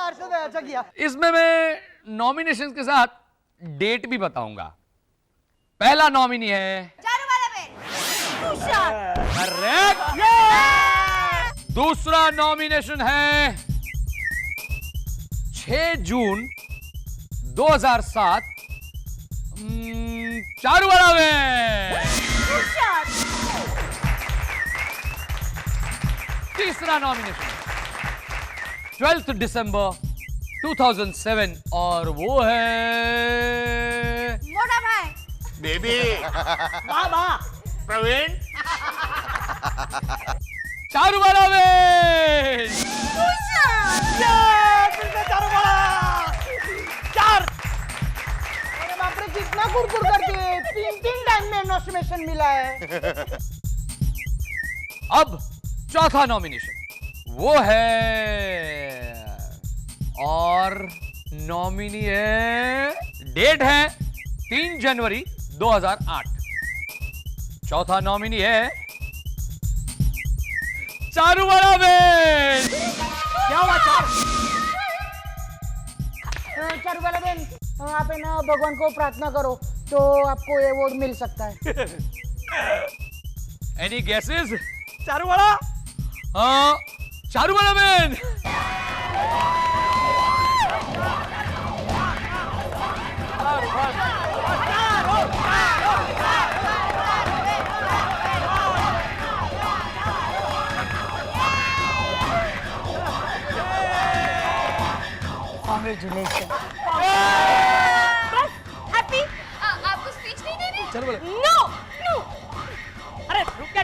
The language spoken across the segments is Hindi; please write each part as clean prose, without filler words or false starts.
हर्षद भाई अच्छा किया। इसमें मैं नॉमिनेशन के साथ डेट भी बताऊंगा। पहला नॉमिनी है चारू वाला बेन तुषार। करेक्ट। दूसरा नॉमिनेशन है 6 जून 2007 चारू वाला बेन तुषार। तीसरा नॉमिनेशन 12 दिसंबर 2007 और वो है मोटा भाई बेबी वाह वाह। प्रवीण चारू वाला बेन। फिर से चारों वाला। चार। अरे बाप रे कितना कुरकुर करके 3 टाइम में नॉमिनेशन मिला है। अब चौथा नॉमिनेशन वो है और नॉमिनी है, डेट है 3 जनवरी 2008। चौथा नॉमिनी है चारू वाला बेन। क्या हुआ चार? चारू वाला बेन आप है ना भगवान को प्रार्थना करो तो आपको ये अवार्ड मिल सकता है। Any guesses? चारू वाला। हाँ चारू वाला बेन। Congratulations. बस हैप्पी। आपको स्पीच नहीं देनी? चारू वाला नो नो। अरे रुक जा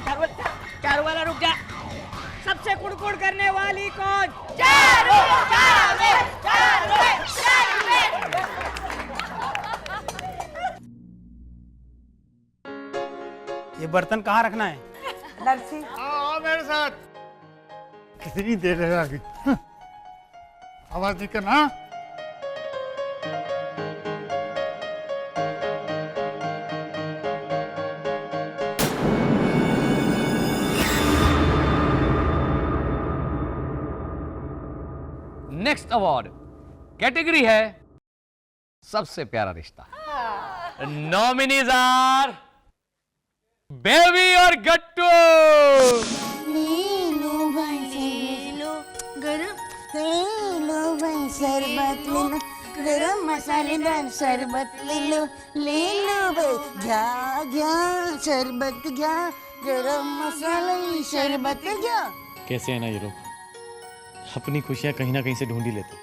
चारू वाला रुक जा। सबसे कुड़कुड़ करने वाली कौन? चारू चारू चारू चारू। ये बर्तन कहाँ रखना है? नरसी। आओ मेरे साथ। कितनी देर लगा गई? आवाज नहीं करना। नेक्स्ट अवार्ड कैटेगरी है सबसे प्यारा रिश्ता। नॉमिनीज आर बेबी और गट्टू। लो गरम लो भाई शरबत ले लो, गरम मसालेदार शरबत ले लो भाई। घ्या घ्या शरबत घ्या, गरम मसाला शरबत घ्या। कैसे है ना ये लोग, अपनी खुशियां कहीं ना कहीं से ढूंढ ही लेते।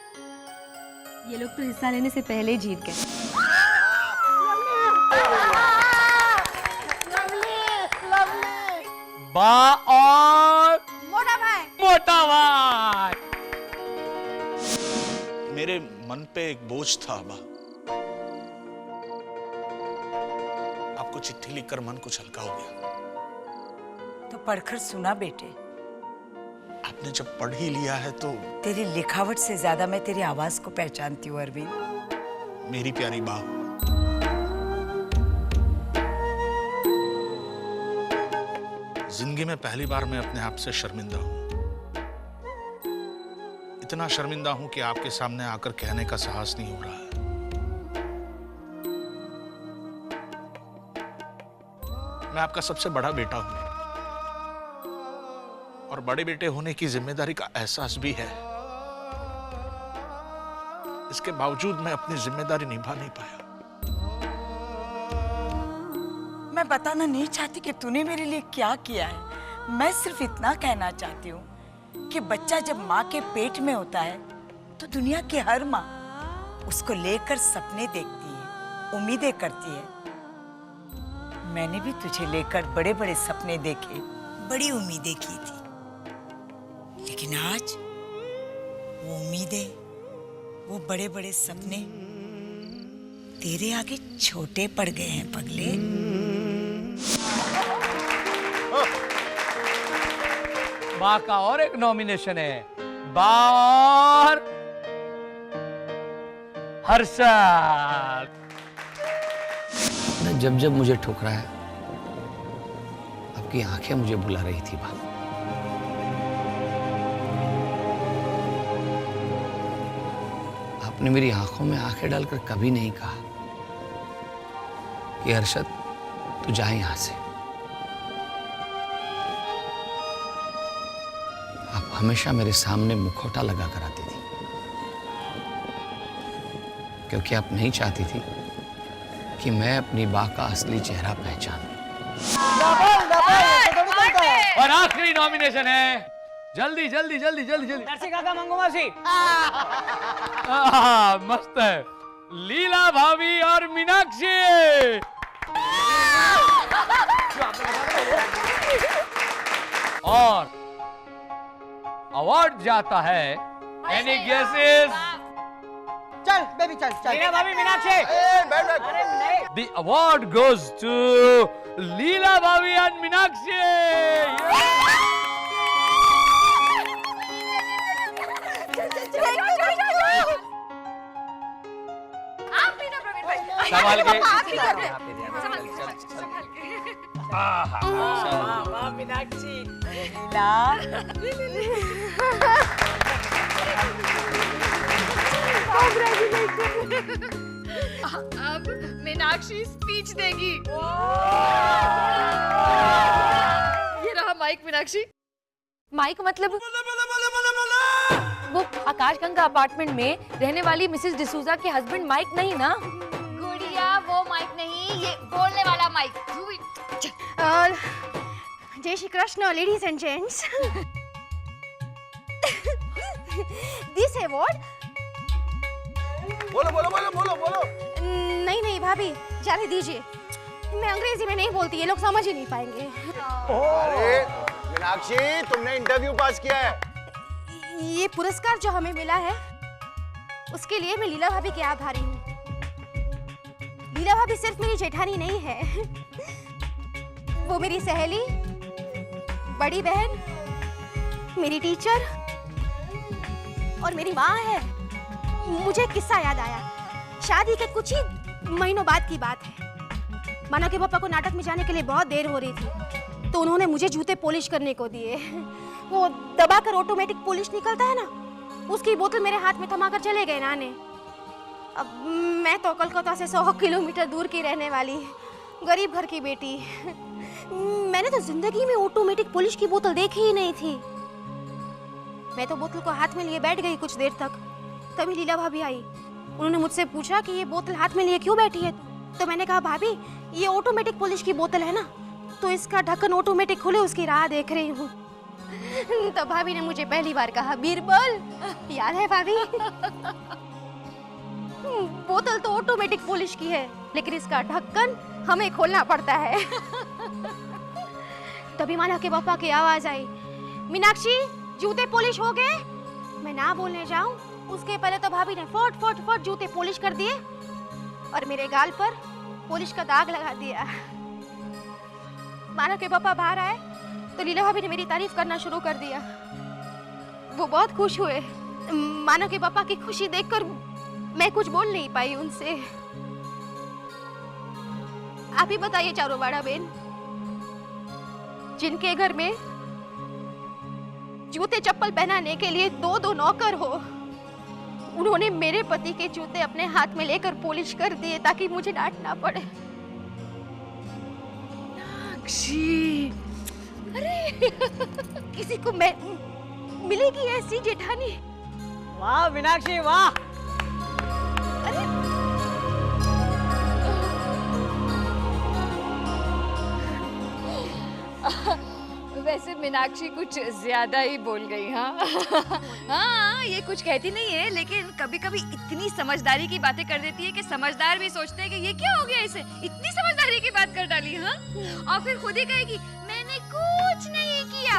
ये लोग तो हिस्सा लेने से पहले ही जीत गए। बा और मोटा भाई। मोटा भाई। मेरे मन पे एक बोझ था अब्बा। आपको चिट्ठी लिखकर मन कुछ हल्का हो गया। तो पढ़कर सुना बेटे। आपने जब पढ़ ही लिया है तो तेरी लिखावट से ज्यादा मैं तेरी आवाज को पहचानती हूँ अरविंद। मेरी प्यारी बा, जिंदगी में पहली बार मैं अपने आप से शर्मिंदा हूं। इतना शर्मिंदा हूं कि आपके सामने आकर कहने का साहस नहीं हो रहा है। मैं आपका सबसे बड़ा बेटा हूं और बड़े बेटे होने की जिम्मेदारी का एहसास भी है। इसके बावजूद मैं अपनी जिम्मेदारी निभा नहीं पाया। मैं बताना नहीं चाहती कि तूने मेरे लिए क्या किया है। मैं सिर्फ इतना कहना चाहती हूँ कि बच्चा जब माँ के पेट में होता है तो दुनिया की हर माँ उसको लेकर सपने देखती है, उम्मीदें करती है। मैंने भी तुझे लेकर बड़े बड़े सपने देखे, बड़ी उम्मीदें की थी, लेकिन आज वो उम्मीदें, वो बड़े बड़े सपने तेरे आगे छोटे पड़ गए हैं पगले। बा का और एक नॉमिनेशन है, बार हर्षद। जब जब मुझे ठुकराया, आपकी आंखें मुझे बुला रही थी बा। आपने मेरी आंखों में आंखें डालकर कभी नहीं कहा कि अरशद तू जा यहां से। आप हमेशा मेरे सामने मुखौटा लगा कर आती थी, क्योंकि आप नहीं चाहती थी कि मैं अपनी बा का असली चेहरा पहचानूं। और आखिरी नॉमिनेशन है, जल्दी जल्दी जल्दी जल्दी जल्दी। नरसी काका मंगू मासी। मस्त है, लीला भाभी और मीनाक्षी। और अवार्ड जाता है, एनी गेसेस? चल बेबी चल चल। लीला भाभी मीनाक्षी। अरे नहीं। The award goes to Leela Bhavi and Meenakshi. आप भी ना प्रवीण भाई। संभाल के। आप ही कर दे। संभाल के। वाह मीनाक्षी, लीला। अब मीनाक्षी स्पीच देगी। ये रहा माइक मीनाक्षी। माइक मतलब वो आकाशगंगा अपार्टमेंट में रहने वाली मिसेस डिसूजा के हस्बैंड माइक नहीं ना? गुड़िया वो माइक नहीं, ये बोलने वाला माइक। जय Shri Krishna ladies and gents. This award. बोलो बोलो बोलो बोलो बोलो। नहीं नहीं भाभी, जाने दीजिए, मैं अंग्रेजी में नहीं बोलती, ये लोग समझ ही नहीं पाएंगे। अरे मीनाक्षी, तुमने इंटरव्यू पास किया है। ये पुरस्कार जो हमें मिला है उसके लिए मैं लीला भाभी की आभारी हूँ। लीला भाभी सिर्फ मेरी जेठानी नहीं है, वो मेरी सहेली, बड़ी बहन, मेरी टीचर और मेरी माँ है। मुझे एक किस्सा याद आया, शादी के कुछ ही महीनों बाद की बात है। माना के पापा को नाटक में जाने के लिए बहुत देर हो रही थी, तो उन्होंने मुझे जूते पॉलिश करने को दिए। वो दबाकर ऑटोमेटिक पॉलिश निकलता है ना, उसकी बोतल मेरे हाथ में थमाकर चले गए नाने। अब मैं तो कलकत्ता से 100 किलोमीटर दूर की रहने वाली गरीब घर की बेटी, मैंने तो जिंदगी में ऑटोमेटिक पॉलिश की बोतल देखी ही नहीं थी। मैं तो बोतल को हाथ में लिए बैठ गई कुछ देर तक, तभी लीला भाभी आई। उन्होंने मुझसे पूछा कि ये बोतल हाथ में लिए क्यों बैठी है, तो मैंने कहा भाभी ये ऑटोमेटिक पॉलिश की बोतल है ना, तो इसका ढक्कन ऑटोमेटिक खुले उसकी राह देख रही हूँ। तो भाभी ने मुझे पहली बार कहा बीरबल, याद है भाभी? बोतल तो ऑटोमेटिक पॉलिश की है, लेकिन इसका ढक्कन हमें खोलना पड़ता है। तभी माना के पापा की आवाज आई, मीनाक्षी जूते पॉलिश हो गए? मैं ना बोलने जाऊं उसके पहले तो भाभी ने फट फट फट जूते पॉलिश कर दिए और मेरे गाल पर पॉलिश का दाग लगा दिया। माना के पापा बाहर आए तो लीला भाभी ने मेरी तारीफ करना शुरू कर दिया। वो बहुत खुश हुए। माना के पापा की खुशी देखकर मैं कुछ बोल नहीं पाई उनसे। आप ही बताइए चारों बड़ा बहन, जिनके घर में जूते चप्पल पहनाने के लिए 2-2 नौकर हो, उन्होंने मेरे पति के जूते अपने हाथ में लेकर पॉलिश कर दिए ताकि मुझे डांटना पड़े। अरे किसी को मैं मिलेगी ऐसी जेठानी? वाह मीनाक्षी वाह। अरे वैसे मीनाक्षी कुछ ज्यादा ही बोल गई। हाँ हाँ, ये कुछ कहती नहीं है, लेकिन कभी कभी इतनी समझदारी की बातें कर देती है कि समझदार भी सोचते हैं कि ये क्या हो गया, इसे इतनी समझदारी की बात कर डाली। हाँ, और फिर खुद ही कहेगी मैंने कुछ नहीं किया।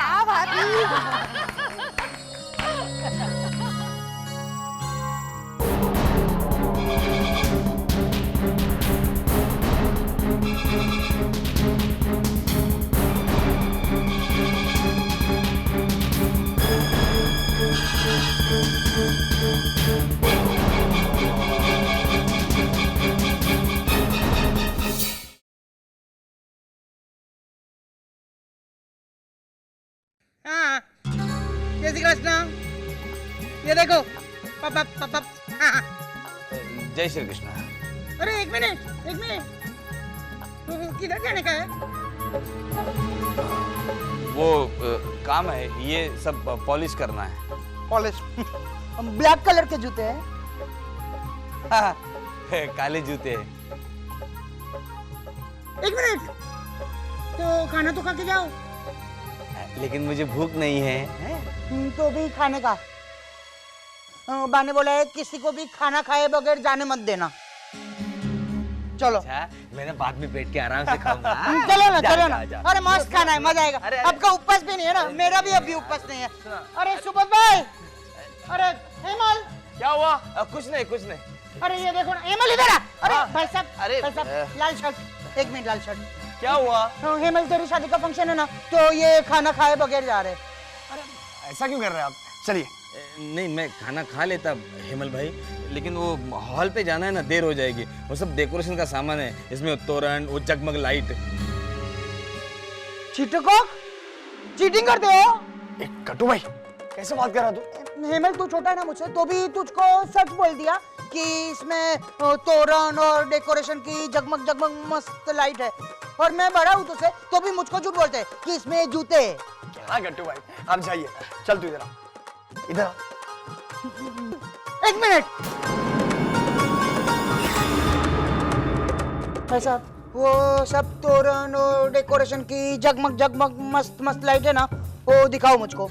हाँ, जय श्री कृष्ण। ये देखो पापा पापा। हाँ जय श्री कृष्ण। अरे एक मिनट किधर जाने का है? वो काम है, ये सब पॉलिश करना है। पॉलिश ब्लैक कलर के जूते हैं। हाँ, काले जूते। एक मिनट, तो खाना तो खा के जाओ। लेकिन मुझे भूख नहीं है। तो भी खाने का बा ने बोला है किसी को भी खाना खाए बगैर जाने मत देना। चलो। अच्छा, मैंने बाद में बैठ के आराम से खाऊंगा। चलो ना, जा, चलो जा, ना। जा। अरे मस्त खाना है, मजा आएगा। आपका उपवास भी नहीं है ना? मेरा भी अभी उपवास नहीं है। अरे सुबोध भाई, अरे हेमल, क्या हुआ? कुछ नहीं। अरे ये देखो ना, हेमल इधर आ। अरे भाई साहब, अरे, भाई साहब, लाल शर्ट, एक मिनट, लाल शर्ट। क्या हुआ? हेमल तेरी शादी का फंक्शन है ना, तो ये खाना खाए बगैर जा रहे। ऐसा क्यों कर रहे हैं आप? चलिए। नहीं, मैं खाना खा लेता हेमल भाई, लेकिन वो हॉल पे जाना है ना, देर हो जाएगी। वो सब डेकोरेशन का सामान है, इसमें तोरण, वो जगमग लाइट। चीटिंग करते हो? एक कटु भाई, कैसे बात कर रहा तू? हेमल तू छोटा है ना मुझसे, तो भी तुझको सच बोल दिया कि इसमें तोरण और डेकोरेशन की जगमग जगमग मस्त लाइट है, और मैं बड़ा हूँ तुझसे, तो भी मुझको झूठ बोलते हैं कि इसमें जूते हैं। क्या कटु भाई, आप जाइए। चल तू इधर आ। एक मिनट भाई साहब, वो सब तोरण और डेकोरेशन की जगमग जगमग मस्त मस्त लाइट है ना, वो दिखाओ मुझको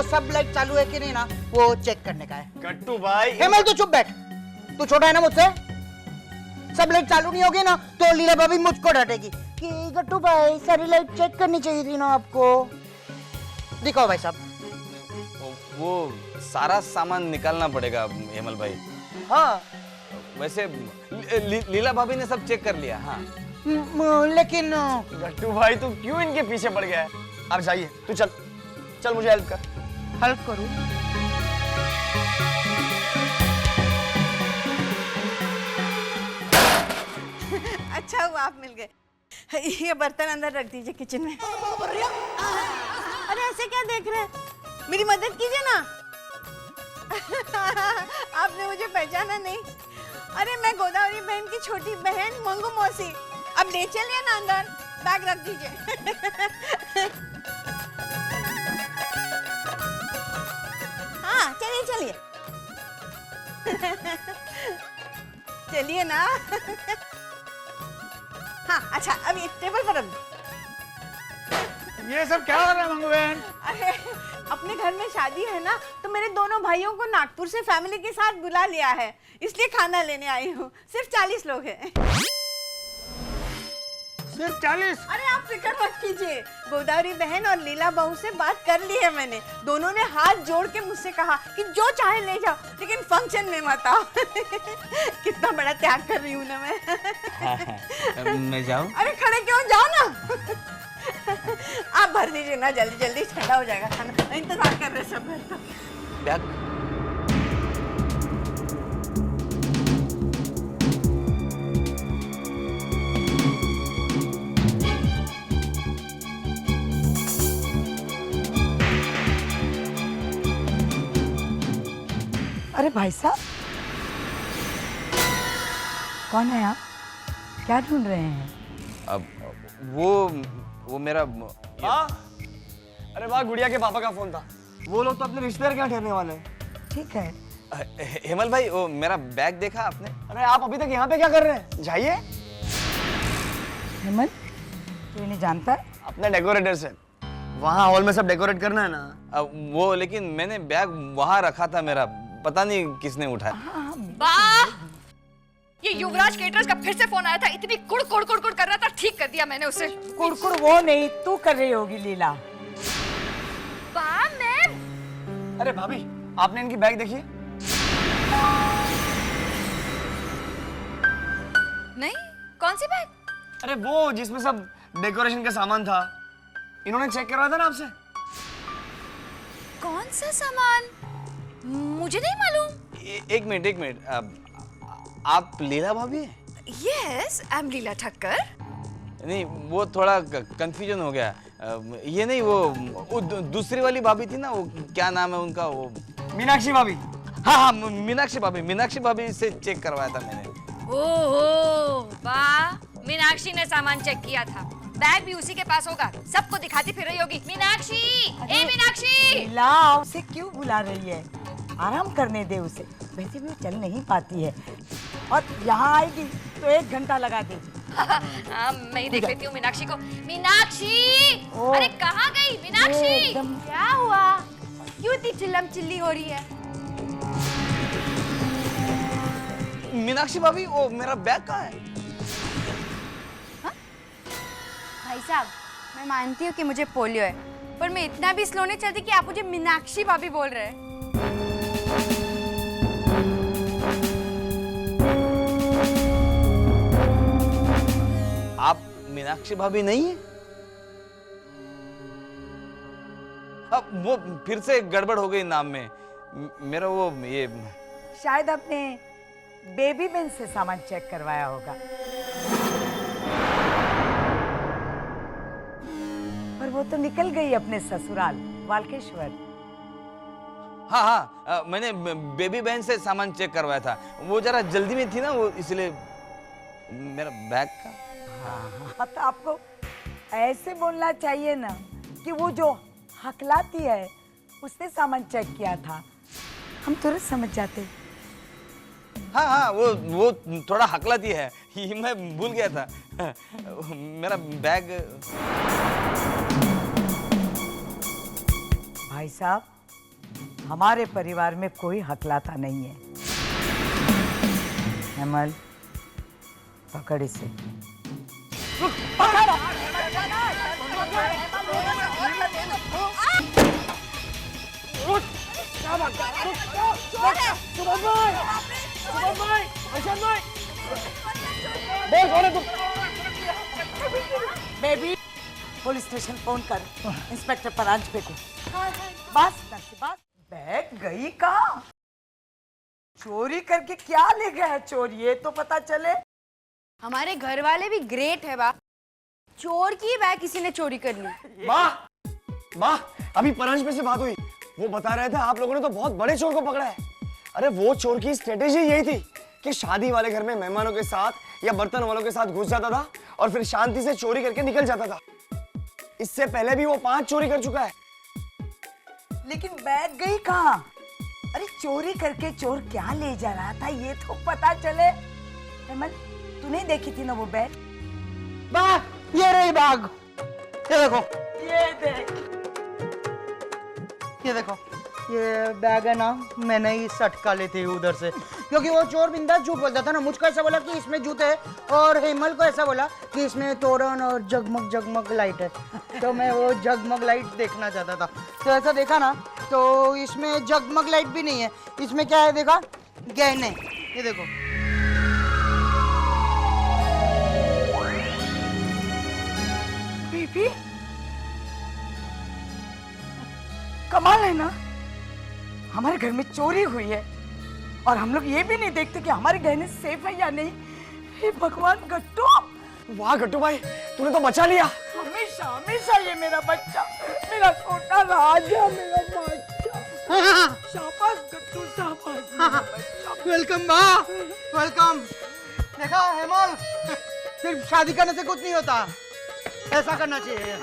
सब लाइट चालू है कि नहीं ना, वो चेक करने का है। कट्टू भाई, हेमल तू चुप बैठ, तू छोटा है ना मुझसे। सब लाइट चालू नहीं होगी ना, तो लीला भाभी मुझको डांटेगी कि गट्टू भाई सारी लाइट चेक करनी चाहिए थी ना आपको। दिखाओ भाई साहब। वो सारा सामान निकालना पड़ेगा हेमल भाई। हाँ, वैसे लीला भाभी ने सब चेक कर लिया। हाँ, लेकिन गट्टू भाई तू क्यों इनके पीछे पड़ गया है? आप जाइए, तू चल मुझे हेल्प कर। हेल्प करूं? अच्छा हुआ आप मिल गए। ये बर्तन अंदर रख दीजिए किचन में। अरे ऐसे क्या देख रहे हैं? मेरी मदद कीजिए ना। आपने मुझे पहचाना नहीं? अरे मैं गोदावरी बहन की छोटी बहन मंगू मौसी। अब ले चलिए ना अंदर, बैग रख दीजिए। हाँ चलिए चलिए ना। हाँ अच्छा, अब ये टेबल पर रख दो। ये सब क्या हो रहा है मंगू बहन? अरे अपने घर में शादी है ना, तो मेरे दोनों भाइयों को नागपुर से फैमिली के साथ बुला लिया है, इसलिए खाना लेने आई हूँ। सिर्फ 40 लोग हैं। सिर्फ 40? अरे आप फिक्र मत कीजिए, गोदावरी बहन और लीला बहू से बात कर ली है मैंने। दोनों ने हाथ जोड़ के मुझसे कहा कि जो चाहे ले जाओ, लेकिन फंक्शन में मत आओ। कितना बड़ा त्याग कर रही हूँ ना मैं। मैं जाऊँ? अरे खड़े क्यों, जाओ ना। आप भर दीजिए ना, जल्दी जल्दी ठंडा हो जाएगा खाना। इंतजार कर रहे सब घर का। बैग अरे भाई साहब, कौन है आप? क्या ढूंढ रहे हैं? अब वो मेरा हाँ? अरे वाह, गुड़िया के पापा का फोन था। वो लोग तो अपने रिश्तेदार क्या ठहरने वाले हैं। ठीक है। हेमल भाई, वो मेरा बैग देखा आपने? अरे आप अभी तक यहाँ पे क्या कर रहे हैं? जाइए। हेमंत, तू इन्हें जानता है? अपने डेकोरेटर से। वहाँ हॉल में सब डेकोरेट करना है ना। वो लेकिन मैंने बैग वहाँ रखा था मेरा, पता नहीं किसने उठाया। वाह, ये युवराज केटरर्स का फिर से फोन आया था। इतनी कुड़ कर रहा था, ठीक कर दिया मैंने उसे। कुड़कुड़ वो नहीं, तू कर रही होगी लीला। वाह, मैं अरे भाभी, आपने इनकी बैग देखी? नहीं, कौन सी बैग? अरे वो जिसमें सब डेकोरेशन का सामान था, इन्होंने चेक करवाया था ना आपसे। कौन सा सामान? मुझे नहीं मालूम। एक मिनट, आप लीला भाभी हैं? यस, आई एम लीला ठक्कर। नहीं, वो थोड़ा कंफ्यूजन हो गया। ये नहीं, वो दूसरी वाली भाभी थी ना, वो क्या नाम है उनका? वो मीनाक्षी भाभी। हाँ हाँ, मीनाक्षी भाभी से चेक करवाया था मैंने। ओहो वाह, मीनाक्षी ने सामान चेक किया था। बैग भी उसी के पास होगा, सबको दिखाती फिर रही होगी। मीनाक्षी, ए मीनाक्षी। लीला उसे क्यों बुला रही है? आराम करने दे उसे, वैसे भी वो चल नहीं पाती है और यहाँ आएगी तो 1 घंटा लगा देगी। हाँ, मैं ही देख लेती हूँ मीनाक्षी को। मीनाक्षी, अरे कहाँ गई मीनाक्षी? क्या हुआ? क्यों इतनी चिल्लम चिल्ली हो रही है? मीनाक्षी भाभी, वो मेरा बैग कहाँ है? भाई साहब, मैं मानती हूँ कि मुझे पोलियो है, पर मैं इतना भी स्लो नहीं चलती कि आप मुझे मीनाक्षी भाभी बोल रहे हैं। आप मीनाक्षी भाभी नहीं है? अब वो फिर से गड़बड़ हो गई नाम में। मेरा वो ये शायद अपने बेबी बेन से सामान चेक करवाया होगा, पर वो तो निकल गई अपने ससुराल वालकेश्वर। हाँ हाँ, मैंने बेबी बहन से सामान चेक करवाया था। वो जरा जल्दी में थी ना, वो इसलिए मेरा बैग का। हाँ, तो आपको ऐसे बोलना चाहिए ना कि वो जो हकलाती है उसने सामान चेक किया था, हम तुरंत समझ जाते। हाँ हाँ, वो थोड़ा हकलाती है, ये मैं भूल गया था। मेरा बैग। भाई साहब, हमारे परिवार में कोई हकलाता नहीं है। हेमल, पकड़ इसे। बेबी, पुलिस स्टेशन फोन कर, इंस्पेक्टर परांज पे को। बस बस, बैग गई कहाँ? चोरी करके क्या ले गया है चोर, ये तो पता चले। हमारे घर वाले भी ग्रेट है बा, चोर की बैग किसी ने चोरी कर ली। माँ, अभी परांज पे से बात हुई, वो बता रहे थे आप लोगों ने तो बहुत बड़े चोर को पकड़ा है। अरे वो चोर की स्ट्रेटेजी यही थी कि शादी वाले घर में मेहमानों के साथ या बर्तन वालों के साथ घुस जाता था और फिर शांति से चोरी करके निकल जाता था। इससे पहले भी वो 5 चोरी कर चुका है। लेकिन बैग गई कहाँ? अरे चोरी करके चोर क्या ले जा रहा था ये तो पता चले। हेमल, तूने देखी थी ना वो बैग? बाग, ये रही बाग, ये देखो, ये देख, ये देखो, ये बैग है ना, मैंने ही सटका ली थी उधर से, क्योंकि वो चोर बिंदास झूठ बोलता था ना। मुझको ऐसा बोला कि इसमें जूते है और हेमल को ऐसा बोला कि इसमें तोरण और जगमग जगमग लाइट है, तो मैं वो जगमग लाइट देखना चाहता था। तो ऐसा देखा ना, तो इसमें जगमग लाइट भी नहीं है, इसमें क्या है देखा, गहने, ये देखो। बेबी, कमाल है ना, हमारे घर में चोरी हुई है और हम लोग ये भी नहीं देखते कि हमारे गहने सेफ है या नहीं। हे भगवान गट्टू, वाह गट्टू भाई, तूने तो बचा लिया। हमेशा हमेशा ये मेरा बच्चा, मेरा छोटा राजा, मेरा बच्चा। शाबाश गट्टू, शाबाश मेरा बच्चा। वेलकम बा, वेलकम। देखा हेमल, सिर्फ शादी करने से कुछ नहीं होता, ऐसा करना चाहिए।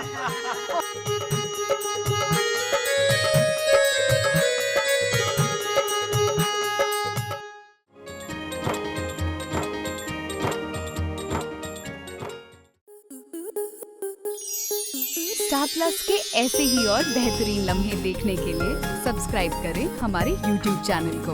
स्टार प्लस के ऐसे ही और बेहतरीन लम्हे देखने के लिए सब्सक्राइब करें हमारे YouTube चैनल को।